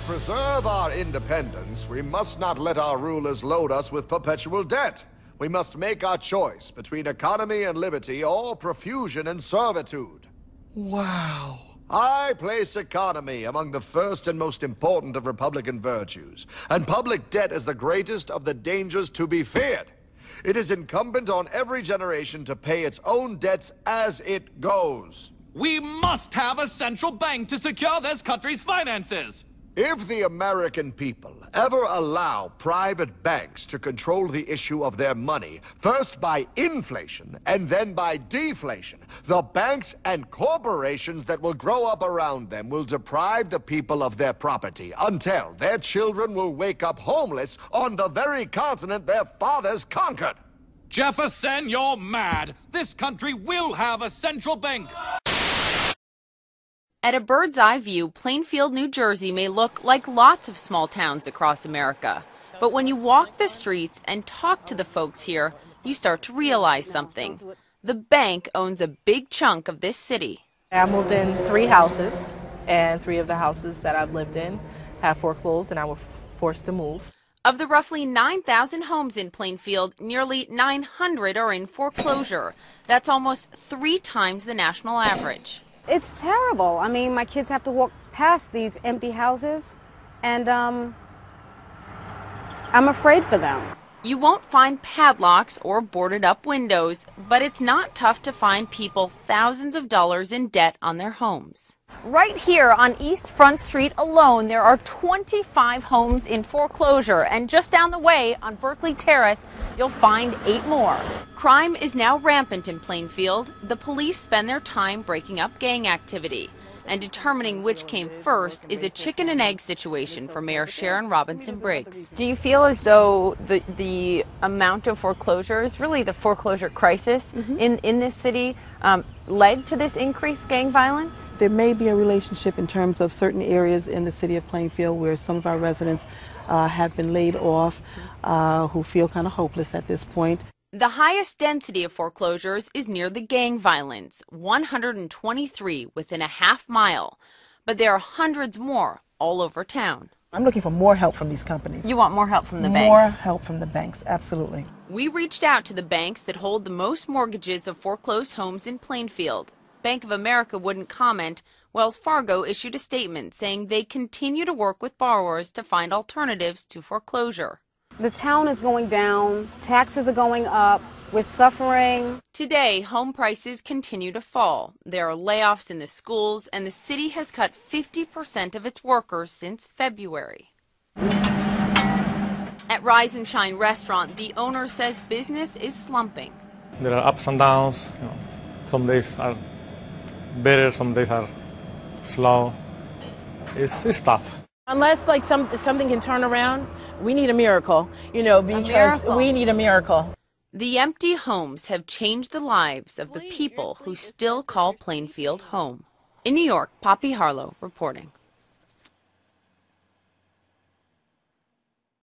preserve our independence, we must not let our rulers load us with perpetual debt. We must make our choice between economy and liberty or profusion and servitude. Wow. I place economy among the first and most important of Republican virtues, and public debt is the greatest of the dangers to be feared. It is incumbent on every generation to pay its own debts as it goes. We must have a central bank to secure this country's finances. If the American people ever allow private banks to control the issue of their money, first by inflation and then by deflation, the banks and corporations that will grow up around them will deprive the people of their property until their children will wake up homeless on the very continent their fathers conquered. Jefferson, you're mad. This country will have a central bank. At a bird's eye view, Plainfield, New Jersey may look like lots of small towns across America. But when you walk the streets and talk to the folks here, you start to realize something. The bank owns a big chunk of this city. I moved in 3 houses, and 3 of the houses that I've lived in have foreclosed, and I was forced to move. Of the roughly 9,000 homes in Plainfield, nearly 900 are in foreclosure. That's almost 3 times the national average. It's terrible. I mean, my kids have to walk past these empty houses, and I'm afraid for them. You won't find padlocks or boarded up windows, but it's not tough to find people thousands of dollars in debt on their homes. Right here on East Front Street alone, there are 25 homes in foreclosure, and just down the way on Berkeley Terrace, you'll find 8 more. Crime is now rampant in Plainfield. The police spend their time breaking up gang activity, and determining which came first is a chicken and egg situation for Mayor Sharon Robinson Briggs. Do you feel as though the amount of foreclosures, really the foreclosure crisis in this city, led to this increased gang violence? There may be a relationship in terms of certain areas in the city of Plainfield where some of our residents have been laid off, who feel kind of hopeless at this point. The highest density of foreclosures is near the gang violence, 123 within a half mile. But there are hundreds more all over town. I'm looking for more help from these companies. You want more help from the banks? More help from the banks, absolutely. We reached out to the banks that hold the most mortgages of foreclosed homes in Plainfield. Bank of America wouldn't comment. Wells Fargo issued a statement saying they continue to work with borrowers to find alternatives to foreclosure. The town is going down, taxes are going up, we're suffering. Today, home prices continue to fall. There are layoffs in the schools, and the city has cut 50% of its workers since February. At Rise and Shine restaurant, the owner says business is slumping. There are ups and downs. Some days are better, some days are slow. It's tough. Unless something can turn around, we need a miracle, because we need a miracle. The empty homes have changed the lives of the people who still call Plainfield home. In New York, Poppy Harlow reporting.